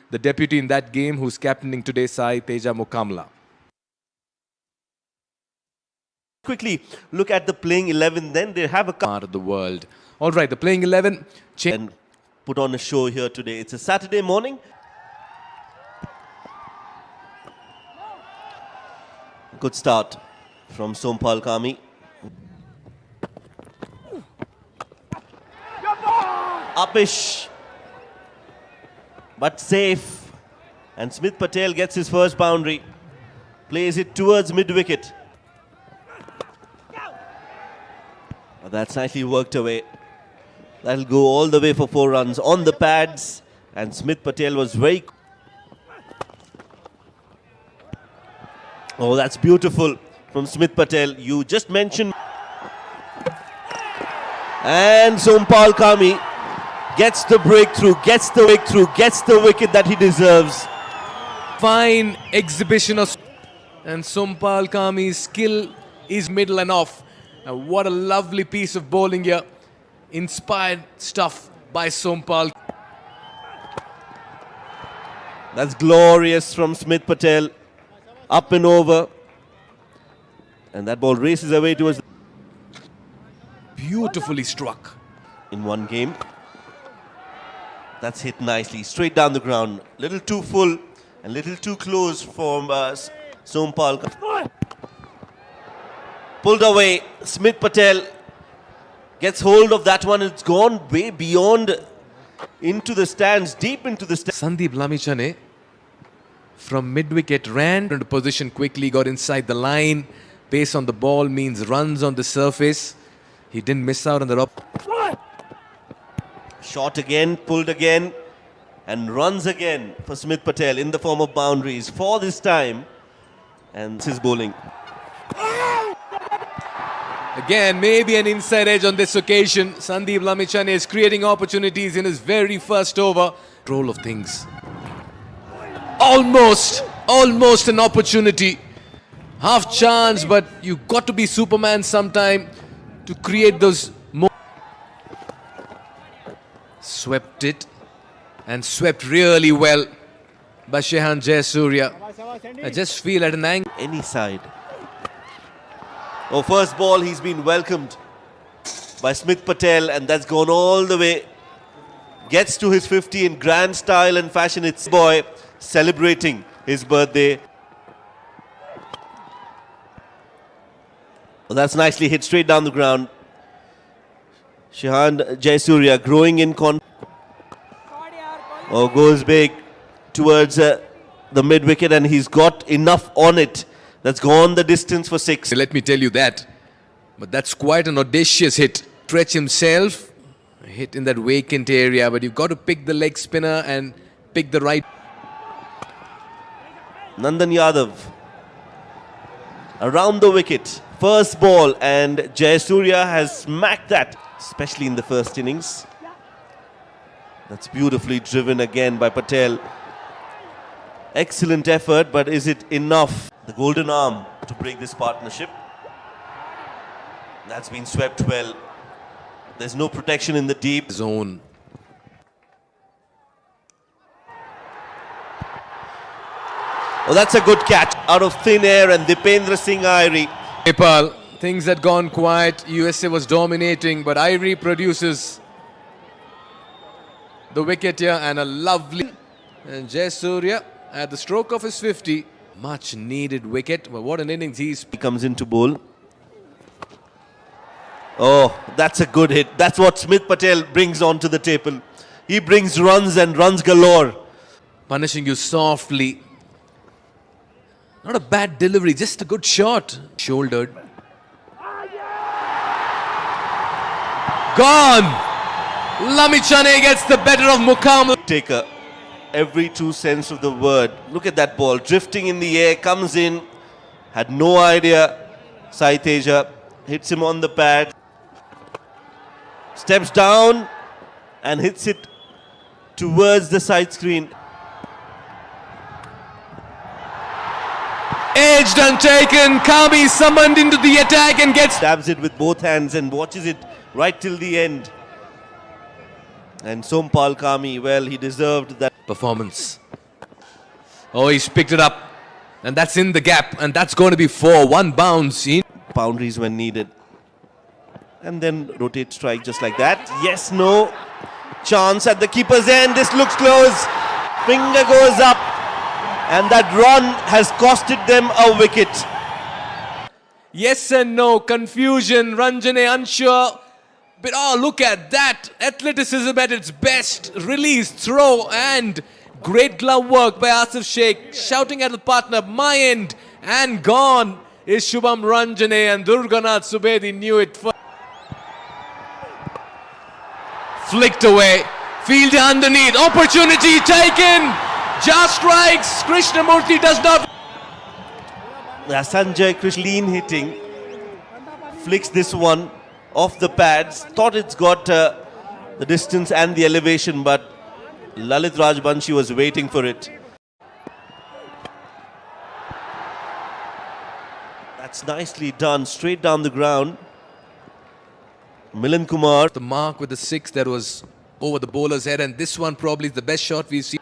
the deputy in that game who's captaining today's side, Teja Mukamla. Quickly look at the playing 11, then they have a Part of the world. All right, the playing 11 and put on a show here today. It's a Saturday morning. Good start from Sompal Kami. Upish, but safe. And Smith Patel gets his first boundary. Plays it towards mid-wicket. That's nicely worked away. That'll go all the way for 4 runs on the pads. And Smith Patel was very... Oh, that's beautiful from Smith Patel. You just mentioned... And Sompal Kami gets the breakthrough, gets the wicket that he deserves. Fine exhibition of... And Sompal Kami's skill is middle and off. What a lovely piece of bowling here. Inspired stuff by Sompal. That's glorious from Smith Patel. Up and over. And that ball races away towards... Beautifully struck. In one game. That's hit nicely. Straight down the ground. Little too full and little too close from Sompal. Pulled away. Smith Patel gets hold of that one. It's gone way beyond into the stands, deep into the stands. Sandeep Lamichhane from mid-wicket ran into position quickly, got inside the line. Pace on the ball means runs on the surface. He didn't miss out on the rope. Shot again, pulled again, and runs again for Smith Patel in the form of boundaries for this time. And his bowling. Again, maybe an inside edge on this occasion. Sandeep Lamichhane is creating opportunities in his very first over. Control of things. Almost an opportunity. Half chance, but you've got to be Superman sometime to create those more. Swept it and swept really well by Shehan Jayasuriya. I just feel at an angle. Any side. Oh, first ball, he's been welcomed by Smith Patel, and that's gone all the way. Gets to his 50 in grand style and fashion. It's boy celebrating his birthday. Oh, that's nicely hit straight down the ground. Shehan Jayasuriya growing in Oh, goes big towards the mid-wicket, and he's got enough on it. That's gone the distance for 6. Let me tell you that. But that's quite an audacious hit. Stretch himself, hit in that vacant area, but you've got to pick the leg spinner and pick the right. Nandan Yadav around the wicket. First ball, and Jayasuriya has smacked that, especially in the first innings. That's beautifully driven again by Patel. Excellent effort, but is it enough? The golden arm to break this partnership. That's been swept well. There's no protection in the deep zone. Oh, that's a good catch out of thin air, and Dipendra Singh Airi. Nepal, things had gone quiet. USA was dominating, but Airi produces the wicket here, and a lovely... And Jayasuriya at the stroke of his 50. Much needed wicket, but what an innings he comes into bowl. Oh, that's a good hit. That's what Smith Patel brings onto the table. He brings runs and runs galore. Punishing you softly. Not a bad delivery, just a good shot. Shouldered. Gone! Lamichhane gets the better of Mukamla. Taker. Every true sense of the word. Look at that ball, drifting in the air, comes in, had no idea. Sai Teja hits him on the pad, steps down and hits it towards the side screen. Edged and taken, Kami summoned into the attack and gets... Stabs it with both hands and watches it right till the end. And Sompal Kami, well, he deserved that performance. Oh, he's picked it up. And that's in the gap. And that's going to be 4. One bounce. Boundaries when needed. And then rotate strike just like that. Yes, no. Chance at the keeper's end. This looks close. Finger goes up. And that run has costed them a wicket. Yes and no. Confusion. Ranjane unsure. But oh, look at that. Athleticism at its best. Release, throw, and great glove work by Asif Sheikh. Shouting at the partner, my end. And gone is Shubham Ranjane, and Durganath Subedi knew it. Flicked away. Field underneath. Opportunity taken. Just strikes. Krishnamurthy does not. Sanjay Krish lean hitting. Flicks this one off the pads. Thought it's got the distance and the elevation, but Lalit Rajbanshi was waiting for it. That's nicely done. Straight down the ground. Milan Kumar. The mark with the 6 that was over the bowler's head, and this one probably is the best shot we've seen.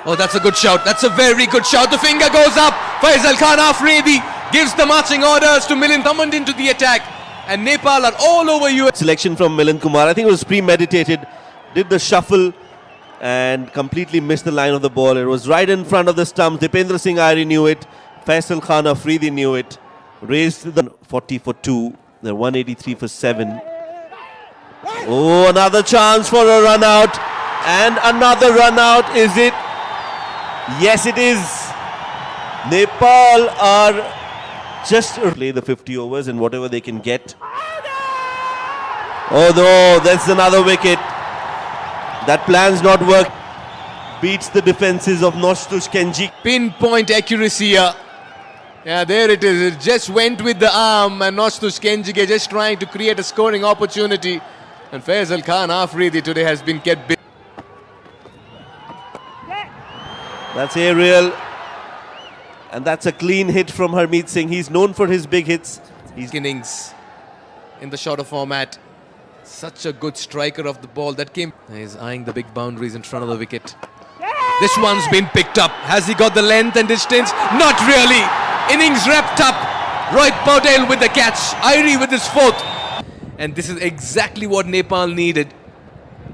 Oh, that's a good shout. That's a very good shout. The finger goes up. Faisal Khan Afridi gives the marching orders to Milan, summoned into the attack. And Nepal are all over you. Selection from Milan Kumar. I think it was premeditated. Did the shuffle and completely missed the line of the ball. It was right in front of the stumps. Dipendra Singh Airi knew it. Faisal Khan Afridi knew it. Raised the 40 for 2. They're 183 for 7. Oh, another chance for a run out. And another run out. Is it? Yes, it is. Nepal are just play the 50 overs and whatever they can get. Oh no, that's another wicket. That plan's not worked. Beats the defenses of Noshtush Kenji. Pinpoint accuracy here. Yeah, there it is. It just went with the arm, and Noshtush Kenjige just trying to create a scoring opportunity. And Faisal Khan Afridi today has been kept busy. That's aerial. And that's a clean hit from Harmeet Singh. He's known for his big hits. He's innings in the shorter format. Such a good striker of the ball that came. He's eyeing the big boundaries in front of the wicket. This one's been picked up. Has he got the length and distance? Not really. Innings wrapped up. Rohit Patel with the catch. Airi with his 4th. And this is exactly what Nepal needed.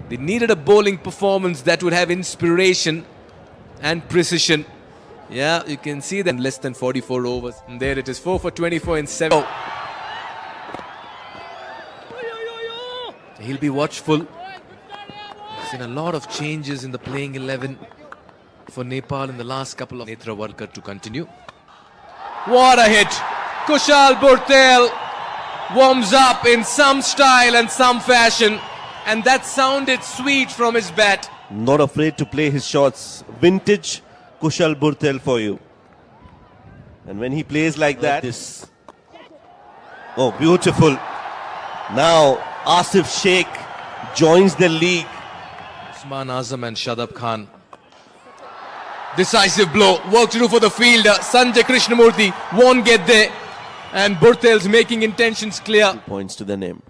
They needed a bowling performance that would have inspiration and precision. Yeah, you can see that in less than 44 overs. And there it is, 4 for 24 in 7. He'll be watchful. We've seen a lot of changes in the playing 11 for Nepal in the last couple of Netra Walkar to continue. What a hit! Kushal Burtel warms up in some style and some fashion, and that sounded sweet from his bat. Not afraid to play his shots. Vintage Kushal Burtel for you. And when he plays like that, this. Oh, beautiful. Now Asif Sheikh joins the league. Usman Azam and Shadab Khan. Decisive blow. Work to do for the fielder. Sanjay Krishnamurthy won't get there. And Burtel's making intentions clear. 2 points to the name.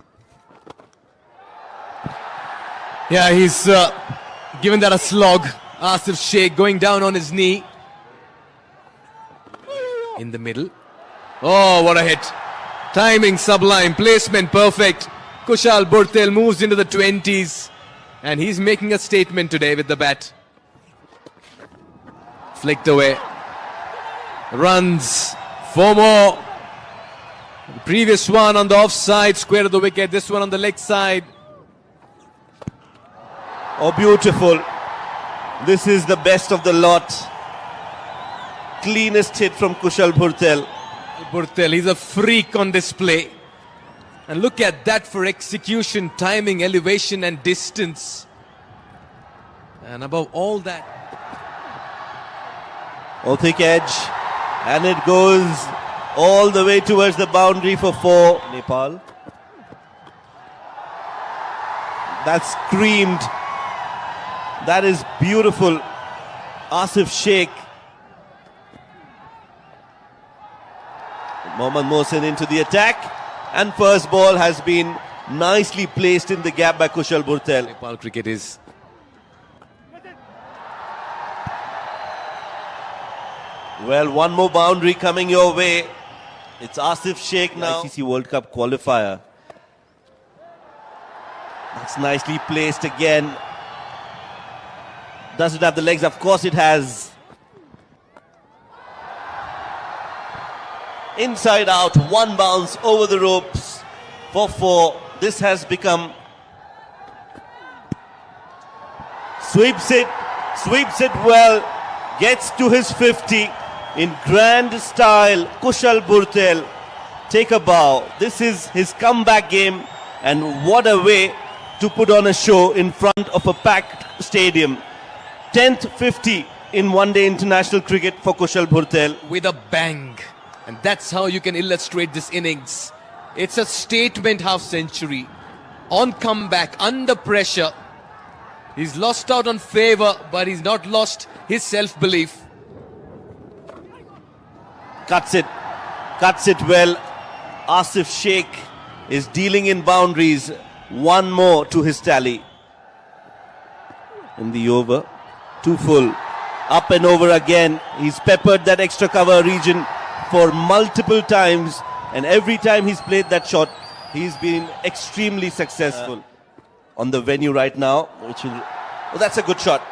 Yeah, he's given that a slog. Asif Sheikh going down on his knee. In the middle. Oh, what a hit. Timing sublime. Placement perfect. Kushal Burtel moves into the 20s. And he's making a statement today with the bat. Flicked away. Runs. 4 more. The previous one on the offside, square of the wicket. This one on the leg side. Oh, beautiful. This is the best of the lot. Cleanest hit from Kushal Burtel. Burtel, he's a freak on display. And look at that for execution, timing, elevation and distance. And above all that. Oh, thick edge. And it goes all the way towards the boundary for 4. Nepal. That's screamed. That is beautiful. Asif Sheikh. Mohammad Mohsin into the attack. And first ball has been nicely placed in the gap by Kushal Burtel. Nepal cricket is Well, one more boundary coming your way. It's Asif Sheikh now. ICC World Cup qualifier. That's nicely placed again. Does it have the legs? Of course it has. Inside out, one bounce over the ropes for 4. This has become... Sweeps it well, gets to his 50 in grand style. Kushal Bhurtel, take a bow. This is his comeback game, and what a way to put on a show in front of a packed stadium. 10th 50 in one-day international cricket for Kushal Bhurtel. With a bang. And that's how you can illustrate this innings. It's a statement half-century. On comeback, under pressure. He's lost out on favour, but he's not lost his self-belief. Cuts it well. Asif Sheikh is dealing in boundaries. One more to his tally. In the over, 2 full. Up and over again. He's peppered that extra cover region for multiple times, and every time he's played that shot, he's been extremely successful. On the venue right now, which will... Oh, that's a good shot.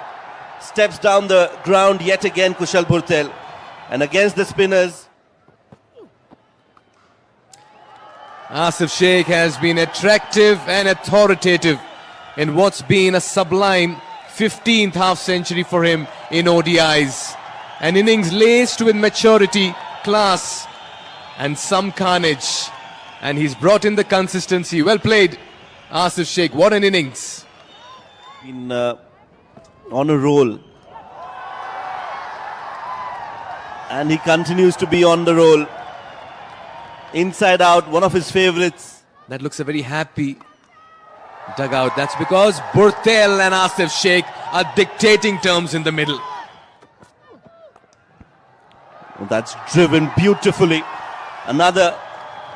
Steps down the ground yet again, Kushal Bhurtel. And against the spinners... Asif Sheikh has been attractive and authoritative in what's been a sublime 15th half-century for him in ODIs. An innings laced with maturity, class and some carnage. And he's brought in the consistency. Well played, Asif Sheikh. What an innings. Been on a roll. And he continues to be on the roll. Inside out, one of his favourites. That looks a very happy dugout. That's because Bhurtel and Asif Sheikh are dictating terms in the middle. That's driven beautifully. Another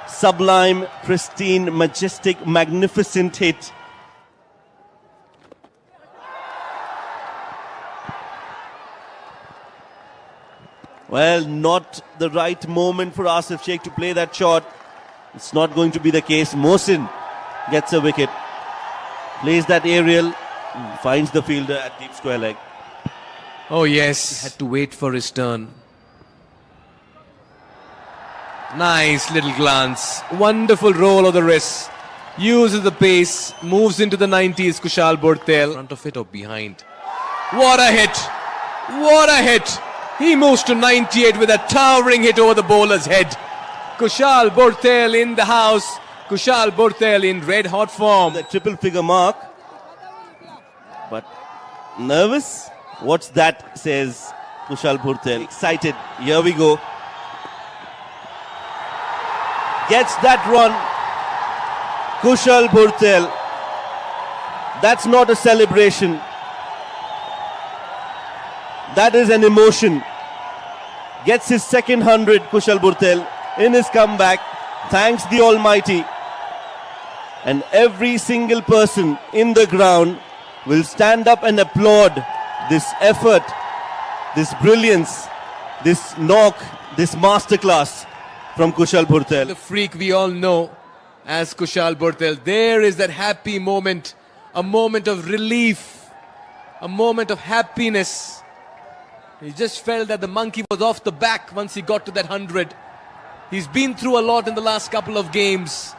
sublime, pristine, majestic, magnificent hit. Well, not the right moment for Asif Sheikh to play that shot. It's not going to be the case. Mohsin gets a wicket. Plays that aerial, finds the fielder at deep square leg. Oh yes, he had to wait for his turn. Nice little glance. Wonderful roll of the wrist. Uses the pace. Moves into the 90s. Kushal Bhurtel. Front of it or behind. What a hit. What a hit. He moves to 98 with a towering hit over the bowler's head. Kushal Bhurtel in the house. Kushal Bhurtel in red hot form. The triple figure mark. But nervous? What's that, says Kushal Bhurtel. Excited. Here we go. Gets that run. Kushal Bhurtel. That's not a celebration. That is an emotion. Gets his second 100, Kushal Bhurtel, in his comeback. Thanks the Almighty. And every single person in the ground will stand up and applaud this effort, this brilliance, this knock, this masterclass from Kushal Bhurtel. The freak we all know as Kushal Bhurtel. There is that happy moment, a moment of relief, a moment of happiness. He just felt that the monkey was off the back once he got to that 100. He's been through a lot in the last couple of games.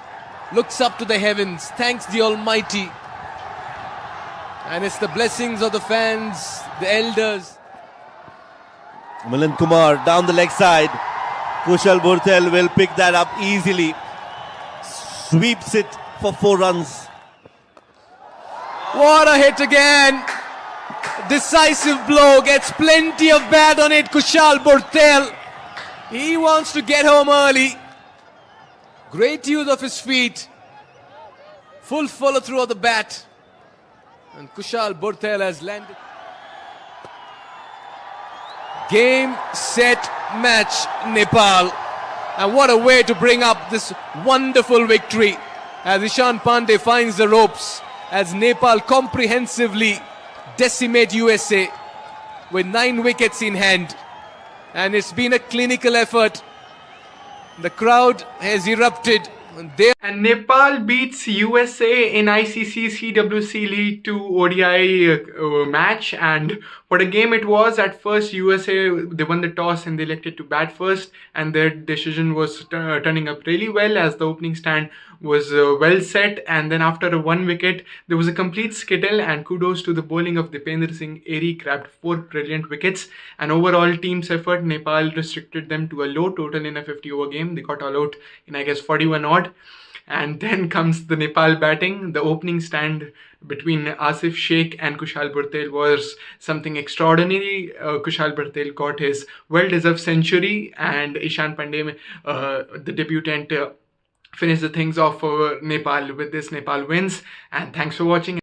Looks up to the heavens, thanks the Almighty. And it's the blessings of the fans, the elders. Milan Kumar down the leg side. Kushal Bhurtel will pick that up easily. Sweeps it for 4 runs. What a hit again. Decisive blow, gets plenty of bat on it, Kushal Bhurtel. He wants to get home early. Great use of his feet. Full follow through of the bat. And Kushal Bhurtel has landed. Game, set, match, Nepal. And what a way to bring up this wonderful victory as Ishan Pandey finds the ropes as Nepal comprehensively decimate USA with 9 wickets in hand. and it's been a clinical effort. The crowd has erupted. They And Nepal beats USA in ICC CWC League 2 ODI match, and what a game it was. At first, USA, they won the toss and they elected to bat first, and their decision was turning up really well as the opening stand was well set. And then after one wicket, there was a complete skittle, and kudos to the bowling of Dipendra Singh Eri, grabbed 4 brilliant wickets. And overall team's effort, Nepal restricted them to a low total in a 50-over game. They got all out in, I guess, 41 odd. And then comes the Nepal batting. The opening stand between Asif Sheikh and Kushal Bhurtel was something extraordinary. Kushal Bhurtel got his well-deserved century, and Ishan Pandey, the debutant, finished the things off for Nepal with this. Nepal wins. And thanks for watching.